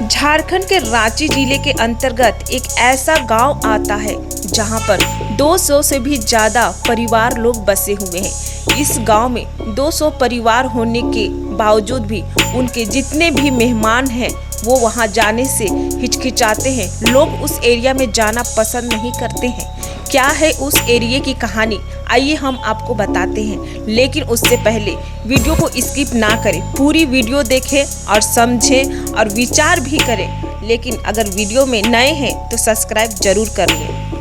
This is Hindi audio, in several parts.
झारखंड के रांची जिले के अंतर्गत एक ऐसा गांव आता है जहां पर 200 से भी ज्यादा परिवार लोग बसे हुए हैं। इस गांव में 200 परिवार होने के बावजूद भी उनके जितने भी मेहमान हैं वो वहां जाने से हिचकिचाते हैं। लोग उस एरिया में जाना पसंद नहीं करते हैं। क्या है उस एरिया की कहानी, आइए हम आपको बताते हैं। लेकिन उससे पहले वीडियो को स्किप ना करें, पूरी वीडियो देखें और समझें और विचार भी करें। लेकिन अगर वीडियो में नए हैं तो सब्सक्राइब जरूर कर लें।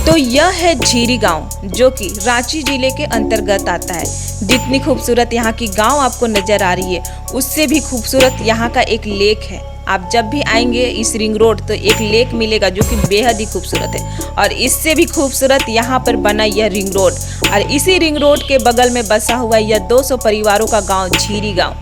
तो यह है झीरी गांव, जो कि रांची जिले के अंतर्गत आता है। जितनी खूबसूरत यहाँ की गांव आपको नजर आ रही है, उससे भी खूबसूरत यहाँ का एक लेक है। आप जब भी आएंगे इस रिंग रोड तो एक लेक मिलेगा जो कि बेहद ही खूबसूरत है। और इससे भी खूबसूरत यहाँ पर बना यह रिंग रोड, और इसी रिंग रोड के बगल में बसा हुआ यह 200 परिवारों का गांव झीरी गांव।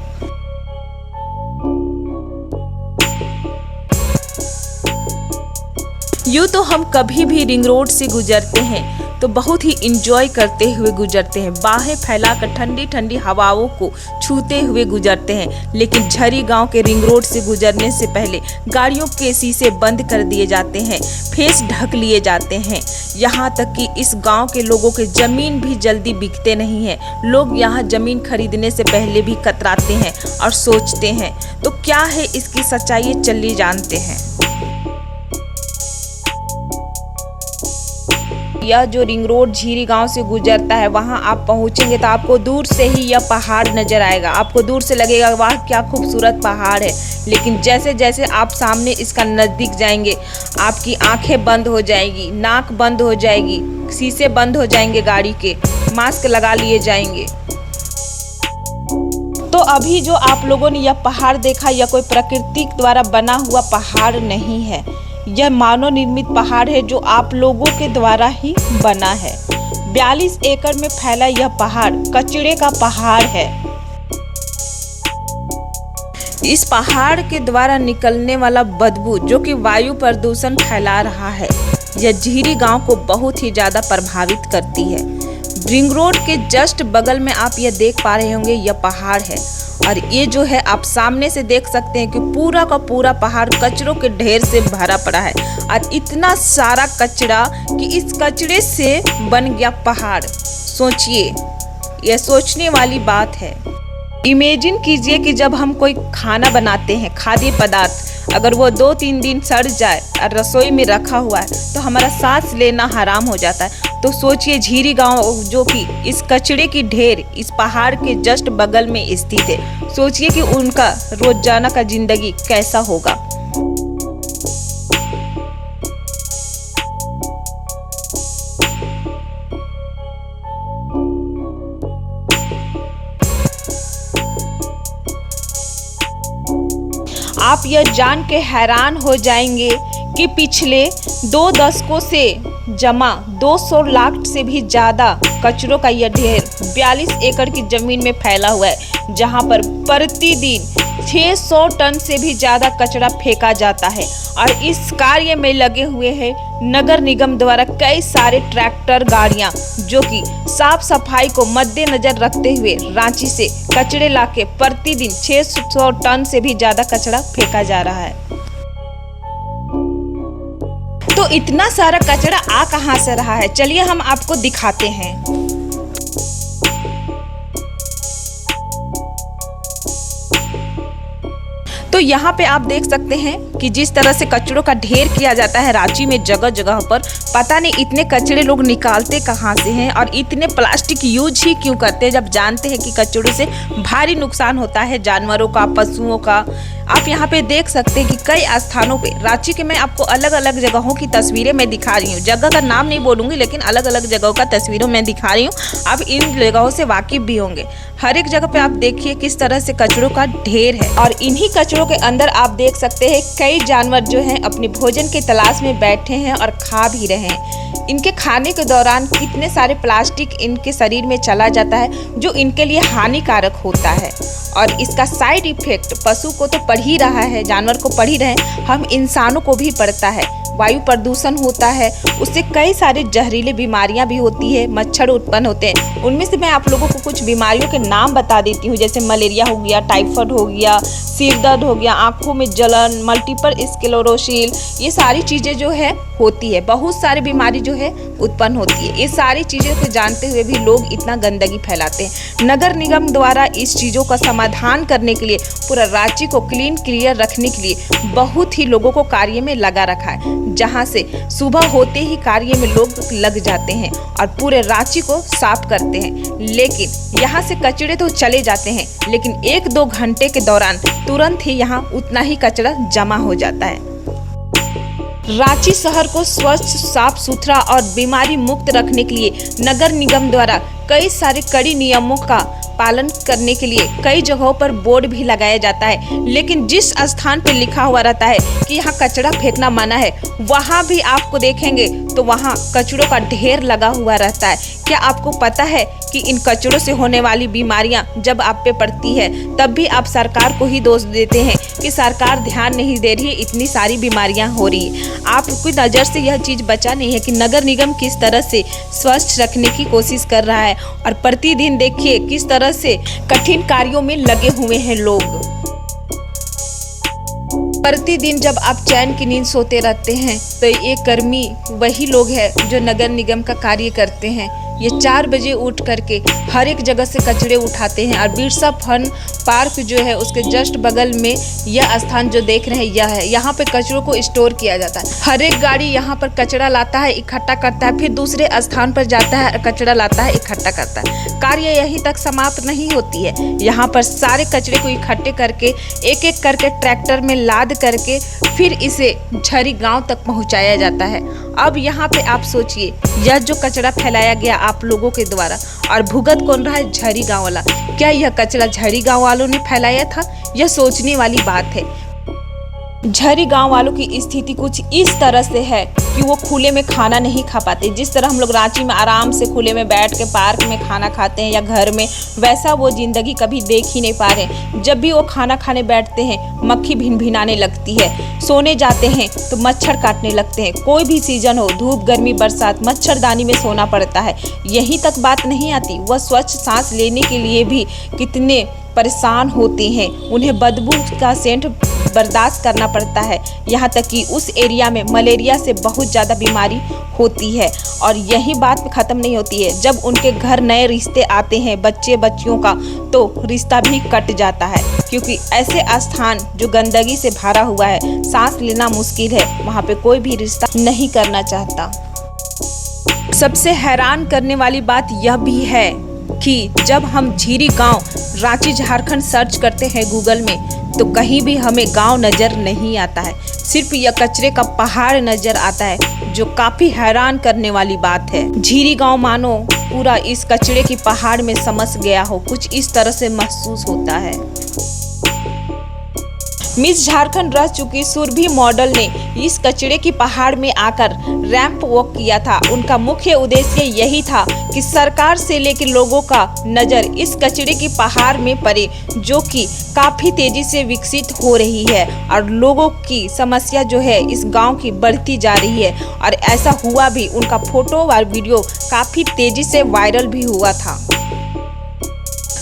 यूँ तो हम कभी भी रिंग रोड से गुजरते हैं तो बहुत ही इंजॉय करते हुए गुजरते हैं, बाहें फैलाकर ठंडी ठंडी हवाओं को छूते हुए गुजरते हैं। लेकिन झीरी गांव के रिंग रोड से गुजरने से पहले गाड़ियों के शीशे बंद कर दिए जाते हैं, फेस ढक लिए जाते हैं। यहाँ तक कि इस गांव के लोगों के जमीन भी जल्दी बिकते नहीं हैं। लोग यहाँ जमीन खरीदने से पहले भी कतराते हैं और सोचते हैं। तो क्या है इसकी सच्चाई, चलिए जानते हैं। यह जो रिंग रोड झीरी गांव से गुजरता है, वहां आप पहुंचेंगे तो आपको दूर से ही यह पहाड़ नजर आएगा। आपको दूर से लगेगा वाह क्या खूबसूरत पहाड़ है। लेकिन जैसे जैसे आप सामने इसका नजदीक जाएंगे आपकी आंखें बंद हो जाएगी, नाक बंद हो जाएगी, शीशे बंद हो जाएंगे, गाड़ी के मास्क लगा लिए जाएंगे। तो अभी जो आप लोगों ने यह पहाड़ देखा, यह कोई प्रकृति द्वारा बना हुआ पहाड़ नहीं है। यह मानव निर्मित पहाड़ है जो आप लोगों के द्वारा ही बना है। 42 एकड़ में फैला यह पहाड़ कचरे का पहाड़ है। इस पहाड़ के द्वारा निकलने वाला बदबू जो कि वायु प्रदूषण फैला रहा है, यह झीरी गांव को बहुत ही ज्यादा प्रभावित करती है। रिंग रोड के जस्ट बगल में आप यह देख पा रहे होंगे, यह पहाड़ है। और ये जो है आप सामने से देख सकते हैं कि पूरा का पूरा पहाड़ कचरों के ढेर से भरा पड़ा है। और इतना सारा कचरा कि इस कचरे से बन गया पहाड़। सोचिए, यह सोचने वाली बात है। इमेजिन कीजिए कि जब हम कोई खाना बनाते हैं, खाद्य पदार्थ, अगर वो 2-3 दिन सड़ जाए और रसोई में रखा हुआ है तो हमारा सांस लेना हराम हो जाता है। तो सोचिए झीरी गांव जो कि इस कचरे की ढेर इस पहाड़ के जस्ट बगल में स्थित है, सोचिए कि उनका रोजाना का जिंदगी कैसा होगा। आप यह जान के हैरान हो जाएंगे कि पिछले 2 दशकों से जमा 200 लाख से भी ज़्यादा कचरों का यह ढेर 42 एकड़ की ज़मीन में फैला हुआ है, जहां पर प्रतिदिन 600 टन से भी ज़्यादा कचरा फेंका जाता है। और इस कार्य में लगे हुए हैं नगर निगम द्वारा कई सारे ट्रैक्टर गाड़ियां, जो कि साफ सफाई को मद्देनजर रखते हुए रांची से कचरे लाके प्रतिदिन 600 टन से भी ज़्यादा कचरा फेंका जा रहा है। तो इतना सारा कचरा आ कहां से रहा है, चलिए हम आपको दिखाते हैं। तो यहाँ पे आप देख सकते हैं कि जिस तरह से कचरों का ढेर किया जाता है रांची में जगह जगह पर, पता नहीं इतने कचरे लोग निकालते कहाँ से हैं और इतने प्लास्टिक यूज ही क्यों करते हैं, जब जानते हैं कि कचरों से भारी नुकसान होता है जानवरों का, पशुओं का। आप यहाँ पे देख सकते हैं कि कई स्थानों पे रांची के मैं आपको अलग अलग जगहों की तस्वीरें मैं दिखा रही हूँ। जगह का नाम नहीं बोलूँगी, लेकिन अलग अलग जगहों का तस्वीरों में दिखा रही हूँ। आप इन जगहों से वाकिफ भी होंगे। हर एक जगह पे आप देखिए किस तरह से कचरों का ढेर है। और इन्हीं कचरों के अंदर आप देख सकते हैं कई जानवर जो हैं अपने भोजन की तलाश में बैठे हैं और खा भी रहे हैं। इनके खाने के दौरान कितने सारे प्लास्टिक इनके शरीर में चला जाता है जो इनके लिए हानिकारक होता है। और इसका साइड इफेक्ट पशु को तो पड़ ही रहा है, जानवर को पड़ ही रहे, हम इंसानों को भी पड़ता है। वायु प्रदूषण होता है, उससे कई सारे जहरीले बीमारियां भी होती है, मच्छर उत्पन्न होते हैं। उनमें से मैं आप लोगों को कुछ बीमारियों के नाम बता देती हूँ, जैसे मलेरिया हो गया, टाइफाइड हो गया, सिर दर्द हो गया, आंखों में जलन, मल्टीपल स्क्लेरोसिस, ये सारी चीज़ें जो है होती है। बहुत सारी बीमारी जो है उत्पन्न होती है। ये सारी चीज़ों को जानते हुए भी लोग इतना गंदगी फैलाते हैं। नगर निगम द्वारा इस चीज़ों का समाधान करने के लिए, पूरा रांची को क्लीन क्लियर रखने के लिए बहुत ही लोगों को कार्य में लगा रखा है, जहां से सुबह होते ही कार्य में लोग लग जाते हैं और पूरे रांची को साफ करते हैं। लेकिन यहाँ से कचरे तो चले जाते हैं, लेकिन 1-2 घंटे के दौरान तुरंत ही यहाँ उतना ही कचरा जमा हो जाता है। रांची शहर को स्वच्छ, साफ सुथरा और बीमारी मुक्त रखने के लिए नगर निगम द्वारा कई सारे कड़ी नियमों का पालन करने के लिए कई जगहों पर बोर्ड भी लगाया जाता है, लेकिन जिस स्थान पर लिखा हुआ रहता है कि यहाँ कचरा फेंकना मना है, वहाँ भी आपको देखेंगे तो वहाँ कचरों का ढेर लगा हुआ रहता है। क्या आपको पता है कि इन कचरों से होने वाली बीमारियां जब आप पे पड़ती है तब भी आप सरकार को ही दोष देते हैं कि सरकार ध्यान नहीं दे रही है, इतनी सारी बीमारियां हो रही है। आपकी नज़र से यह चीज़ बचा नहीं है कि नगर निगम किस तरह से स्वच्छ रखने की कोशिश कर रहा है और प्रतिदिन देखिए किस तरह से कठिन कार्यों में लगे हुए हैं लोग। प्रतिदिन जब आप चैन की नींद सोते रहते हैं तो ये कर्मी वही लोग हैं जो नगर निगम का कार्य करते हैं। ये 4 बजे उठ करके हर एक जगह से कचरे उठाते हैं और बिरसा फन पार्क जो है उसके जस्ट बगल में यह स्थान जो देख रहे हैं यह है। यहाँ पे कचरों को स्टोर किया जाता है। हर एक गाड़ी यहाँ पर कचरा लाता है, इकट्ठा करता है, फिर दूसरे स्थान पर जाता है, कचरा लाता है, इकट्ठा करता है। कार्य यहीं तक समाप्त नहीं होती है। यहाँ पर सारे कचरे को इकट्ठे करके एक एक करके ट्रैक्टर में लाद करके फिर इसे झरी गाँव तक पहुँचाया जाता है। अब यहाँ पे आप सोचिए, यह जो कचरा फैलाया गया आप लोगों के द्वारा और भुगत कौन रहा है? झरी गांव वाला। क्या यह कचरा झरी गांव वालों ने फैलाया था? यह सोचने वाली बात है। झरी गांव वालों की स्थिति कुछ इस तरह से है कि वो खुले में खाना नहीं खा पाते। जिस तरह हम लोग रांची में आराम से खुले में बैठ के पार्क में खाना खाते हैं या घर में, वैसा वो जिंदगी कभी देख ही नहीं पा रहे। जब भी वो खाना खाने बैठते हैं मक्खी भिनभिनाने लगती है, सोने जाते हैं तो मच्छर काटने लगते हैं। कोई भी सीजन हो, धूप, गर्मी, बरसात, मच्छरदानी में सोना पड़ता है। यहीं तक बात नहीं आती, वह स्वच्छ सांस लेने के लिए भी कितने परेशान होते हैं। उन्हें बदबू का सेंट बर्दाश्त करना पड़ता है। यहाँ तक कि उस एरिया में मलेरिया से बहुत ज़्यादा बीमारी होती है। और यही बात ख़त्म नहीं होती है, जब उनके घर नए रिश्ते आते हैं बच्चे बच्चियों का, तो रिश्ता भी कट जाता है। क्योंकि ऐसे स्थान जो गंदगी से भरा हुआ है, सांस लेना मुश्किल है, वहाँ पे कोई भी रिश्ता नहीं करना चाहता। सबसे हैरान करने वाली बात यह भी है कि जब हम झीरी गांव रांची झारखंड सर्च करते हैं गूगल में, तो कहीं भी हमें गांव नज़र नहीं आता है। सिर्फ यह कचरे का पहाड़ नज़र आता है, जो काफ़ी हैरान करने वाली बात है। झीरी गांव मानो पूरा इस कचरे की पहाड़ में समस गया हो, कुछ इस तरह से महसूस होता है। मिस झारखंड रह चुकी सुरभि मॉडल ने इस कचरे की पहाड़ में आकर रैंप वॉक किया था। उनका मुख्य उद्देश्य यही था कि सरकार से लेकर लोगों का नज़र इस कचरे की पहाड़ में पड़े, जो कि काफ़ी तेज़ी से विकसित हो रही है और लोगों की समस्या जो है इस गांव की बढ़ती जा रही है। और ऐसा हुआ भी, उनका फोटो और वीडियो काफ़ी तेज़ी से वायरल भी हुआ था।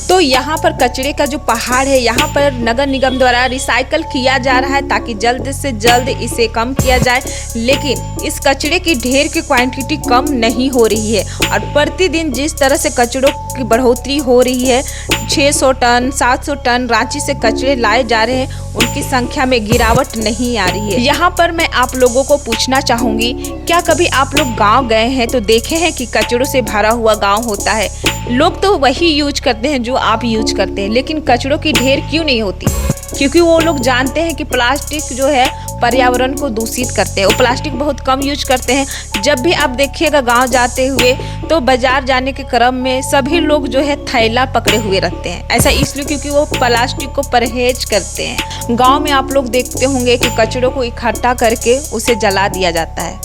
तो यहाँ पर कचरे का जो पहाड़ है, यहाँ पर नगर निगम द्वारा रिसाइकल किया जा रहा है ताकि जल्द से जल्द इसे कम किया जाए। लेकिन इस कचरे की ढेर की क्वांटिटी कम नहीं हो रही है और प्रतिदिन जिस तरह से कचरों की बढ़ोतरी हो रही है, 600 टन 700 टन रांची से कचरे लाए जा रहे हैं, उनकी संख्या में गिरावट नहीं आ रही है। यहाँ पर मैं आप लोगों को पूछना चाहूँगी, क्या कभी आप लोग गाँव गए हैं तो देखे हैं कि कचरों से भरा हुआ गाँव होता है? लोग तो वही यूज करते हैं जो आप यूज करते हैं, लेकिन कचरों की ढेर क्यों नहीं होती? क्योंकि वो लोग जानते हैं कि प्लास्टिक जो है पर्यावरण को दूषित करते हैं। वो प्लास्टिक बहुत कम यूज करते हैं। जब भी आप देखिएगा गांव जाते हुए तो बाजार जाने के क्रम में सभी लोग जो है थैला पकड़े हुए रहते हैं। ऐसा इसलिए क्योंकि वो प्लास्टिक को परहेज करते हैं। गाँव में आप लोग देखते होंगे कि कचरों को इकट्ठा करके उसे जला दिया जाता है।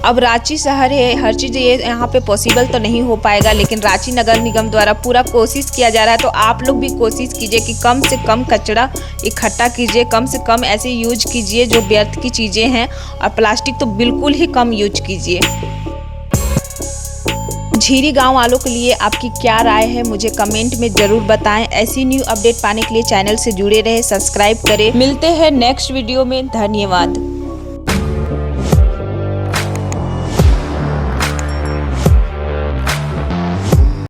अब रांची शहर है, हर चीज़ ये यहाँ पे पॉसिबल तो नहीं हो पाएगा, लेकिन रांची नगर निगम द्वारा पूरा कोशिश किया जा रहा है। तो आप लोग भी कोशिश कीजिए कि कम से कम कचरा इकट्ठा कीजिए, कम से कम ऐसे यूज कीजिए जो व्यर्थ की चीज़ें हैं, और प्लास्टिक तो बिल्कुल ही कम यूज कीजिए। झीरी गांव वालों के लिए आपकी क्या राय है, मुझे कमेंट में ज़रूर बताएं। ऐसी न्यू अपडेट पाने के लिए चैनल से जुड़े रहे, सब्सक्राइब करें। मिलते हैं नेक्स्ट वीडियो में। धन्यवाद।